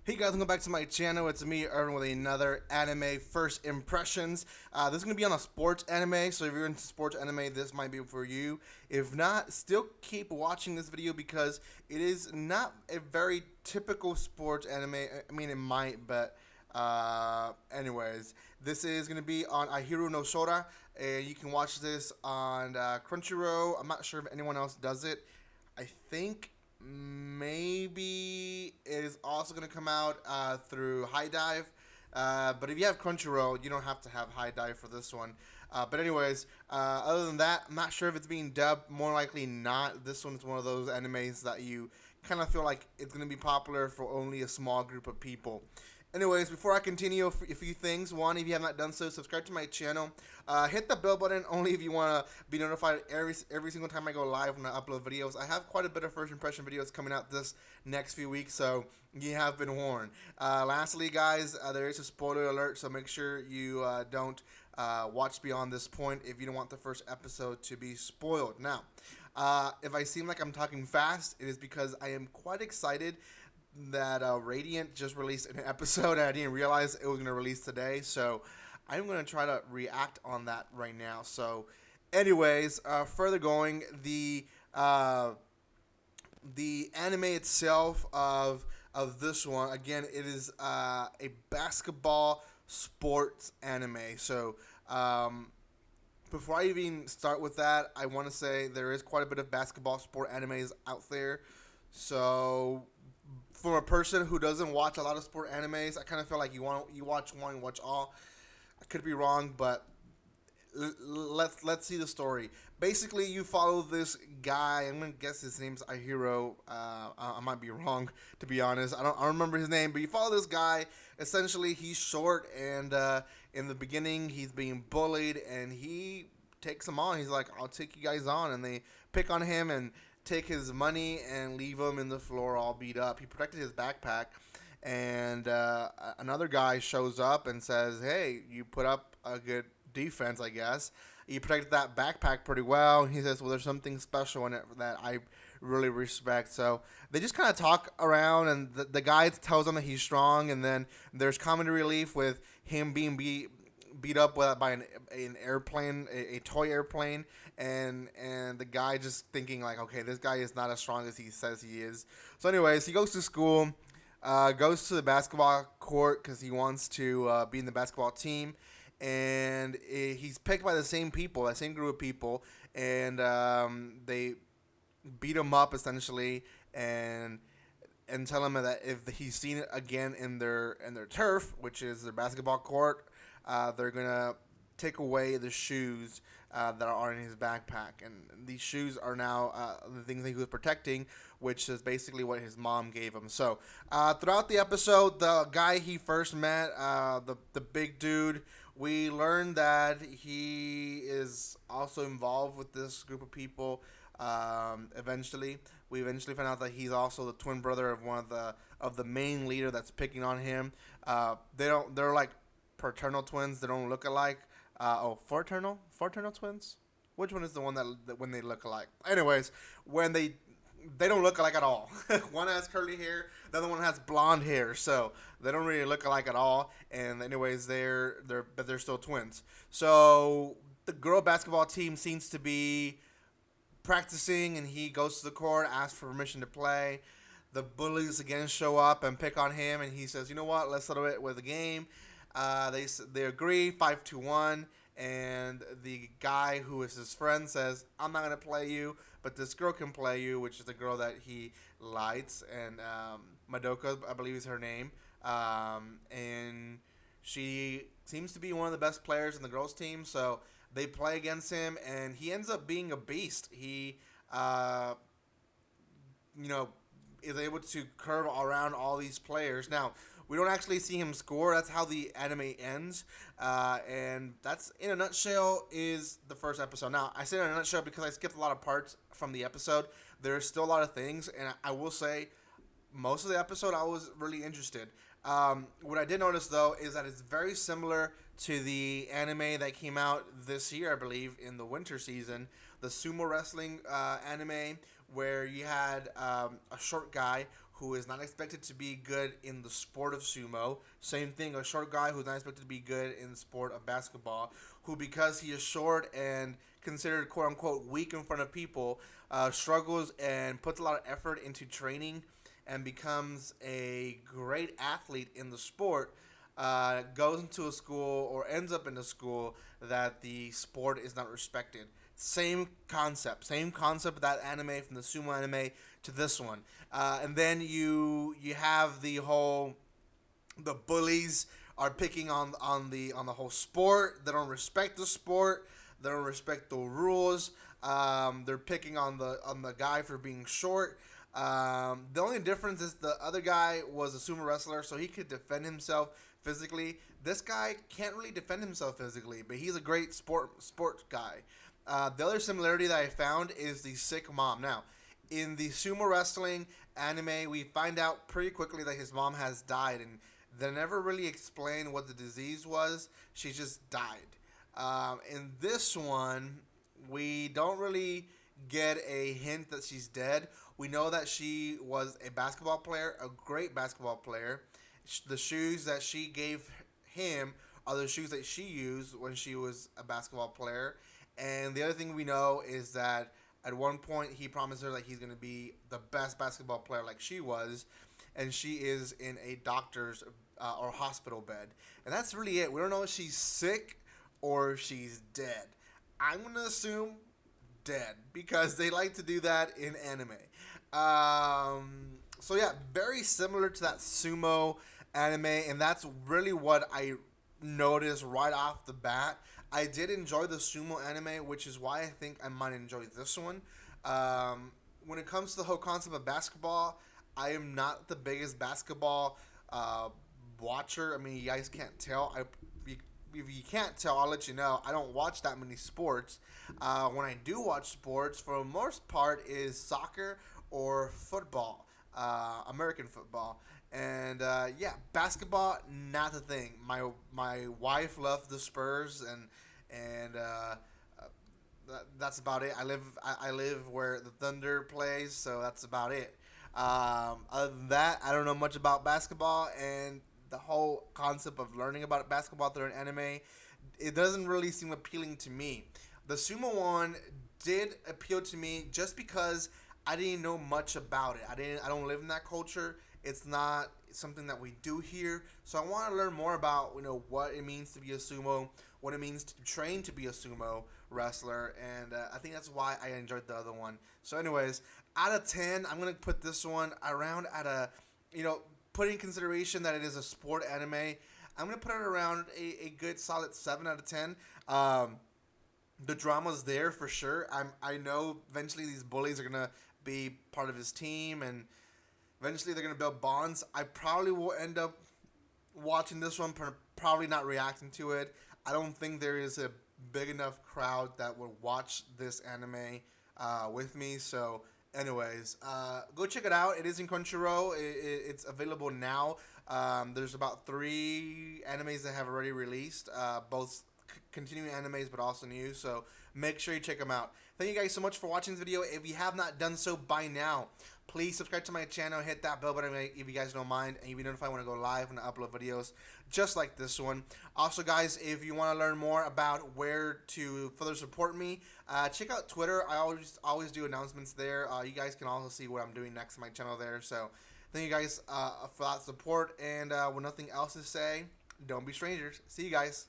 Hey guys, welcome back to my channel. It's me, Irvin, with another anime first impressions. This is going to be on a sports anime, so if you're into sports anime, this might be for you. If not, still keep watching this video because it is not a very typical sports anime. I mean, it might, but anyways, this is going to be on Ahiru no Sora, and you can watch this on Crunchyroll. I'm not sure if anyone else does it. I think maybe it is also going to come out through High Dive. But if you have Crunchyroll, you don't have to have High Dive for this one. But anyways, other than that, I'm not sure if it's being dubbed. More likely not. This one's one of those animes that you kind of feel like it's going to be popular for only a small group of people. Anyways, before I continue, a few things. One, if you have not done so, subscribe to my channel. Hit the bell button only if you want to be notified every single time I go live when I upload videos. I have quite a bit of first impression videos coming out this next few weeks, so you have been warned. Lastly, guys, there is a spoiler alert, so make sure you don't watch beyond this point if you don't want the first episode to be spoiled. Now, if I seem like I'm talking fast, it is because I am quite excited that Radiant just released an episode and I didn't realize it was going to release today, so I'm going to try to react on that right now. So anyways, further going, the anime itself of this one, again, it is a basketball sports anime. So before I even start with that, I want to say there is quite a bit of basketball sport animes out there. So from a person who doesn't watch a lot of sport animes, I kind of feel like you watch one, you watch all. I could be wrong, but let's see the story. Basically, you follow this guy. I'm gonna guess his name's Ahiru. I might be wrong, to be honest. I don't remember his name, but you follow this guy. Essentially, he's short, and in the beginning, he's being bullied, and he takes him on. He's like, "I'll take you guys on," and they pick on him and take his money and leave him in the floor all beat up. He protected his backpack, and another guy shows up and says, "Hey, you put up a good defense, I guess. You protected that backpack pretty well." He says, "Well, there's something special in it that I really respect." So they just kind of talk around, and the guy tells him that he's strong, and then there's comedy relief with him being beat up by an airplane, a toy airplane, and the guy just thinking like, okay, this guy is not as strong as he says he is. So anyways, he goes to school, goes to the basketball court because he wants to be in the basketball team, and he's picked by the same people, that same group of people, and they beat him up essentially, and tell him that if he's seen it again in their turf, which is their basketball court, they're gonna take away the shoes that are in his backpack, and these shoes are now the things that he was protecting, which is basically what his mom gave him. So throughout the episode, the guy he first met, the big dude, we learned that he is also involved with this group of people. We eventually found out that he's also the twin brother of one of the main leader that's picking on him. They're like paternal twins. They don't look alike. Fraternal twins. Which one is the one that when they look alike? Anyways, when they don't look alike at all. One has curly hair, the other one has blonde hair, so they don't really look alike at all. And anyways, they're still twins. So the girl basketball team seems to be practicing, and he goes to the court, asks for permission to play. The bullies again show up and pick on him, and he says, "You know what? Let's settle it with a game." They agree 5-1, and the guy who is his friend says, "I'm not gonna play you, but this girl can play you," which is the girl that he likes, and Madoka, I believe, is her name, and she seems to be one of the best players in the girls' team. So they play against him, and he ends up being a beast. He, is able to curve around all these players. Now, we don't actually see him score. That's how the anime ends. And that's, in a nutshell, is the first episode. Now, I say in a nutshell because I skipped a lot of parts from the episode. There's still a lot of things, and I will say, most of the episode I was really interested. What I did notice, though, is that it's very similar to the anime that came out this year, I believe, in the winter season, the sumo wrestling anime, where you had a short guy who is not expected to be good in the sport of sumo. Same thing, a short guy who's not expected to be good in the sport of basketball, who because he is short and considered quote unquote weak in front of people, struggles and puts a lot of effort into training and becomes a great athlete in the sport, goes into a school or ends up in a school that the sport is not respected. Same concept of that anime from the sumo anime to this one, and then you have the bullies are picking on the whole sport. They don't respect the sport. They don't respect the rules. They're picking on the guy for being short. The only difference is the other guy was a sumo wrestler, so he could defend himself physically. This guy can't really defend himself physically, but he's a great sport guy. The other similarity that I found is the sick mom. Now, in the sumo wrestling anime, we find out pretty quickly that his mom has died, and they never really explain what the disease was. She just died. In this one, we don't really get a hint that she's dead. We know that she was a basketball player, a great basketball player. The shoes that she gave him are the shoes that she used when she was a basketball player. And the other thing we know is that at one point he promised her that he's going to be the best basketball player like she was. And she is in a doctor's or hospital bed. And that's really it. We don't know if she's sick or if she's dead. I'm going to assume dead because they like to do that in anime. So yeah, very similar to that sumo anime, and that's really what I noticed right off the bat. I did enjoy the sumo anime, which is why I think I might enjoy this one. When it comes to the whole concept of basketball, I am not the biggest basketball watcher. I mean, you guys can't tell. If you can't tell, I'll let you know. I don't watch that many sports. When I do watch sports, for the most part, is soccer or football, American football. And yeah, basketball, not the thing. My wife loves the Spurs, and that's about it. I live where the Thunder plays, so that's about it. Other than that, I don't know much about basketball, and the whole concept of learning about basketball through an anime, it doesn't really seem appealing to me. The sumo one did appeal to me just because I didn't know much about it. I don't live in that culture. It's not something that we do here. So I want to learn more about, what it means to be a sumo, what it means to train to be a sumo wrestler, and I think that's why I enjoyed the other one. So anyways, out of 10, I'm going to put this one around at a, put in consideration that it is a sport anime, I'm going to put it around a good solid 7 out of 10. The drama's there for sure. I know eventually these bullies are going to be part of his team, and eventually they're going to build bonds. I probably will end up watching this one, probably not reacting to it. I don't think there is a big enough crowd that would watch this anime with me. So anyways, go check it out. It is in Crunchyroll. It's available now. There's about 3 animes that have already released, both continuing animes but also new. So make sure you check them out. Thank you guys so much for watching this video. If you have not done so by now, please subscribe to my channel, hit that bell button if you guys don't mind, and you'll be notified when I go live and I upload videos just like this one. Also guys, if you want to learn more about where to further support me, check out Twitter. I always do announcements there. You guys can also see what I'm doing next on my channel there. So thank you guys for that support, and with nothing else to say, don't be strangers. See you guys.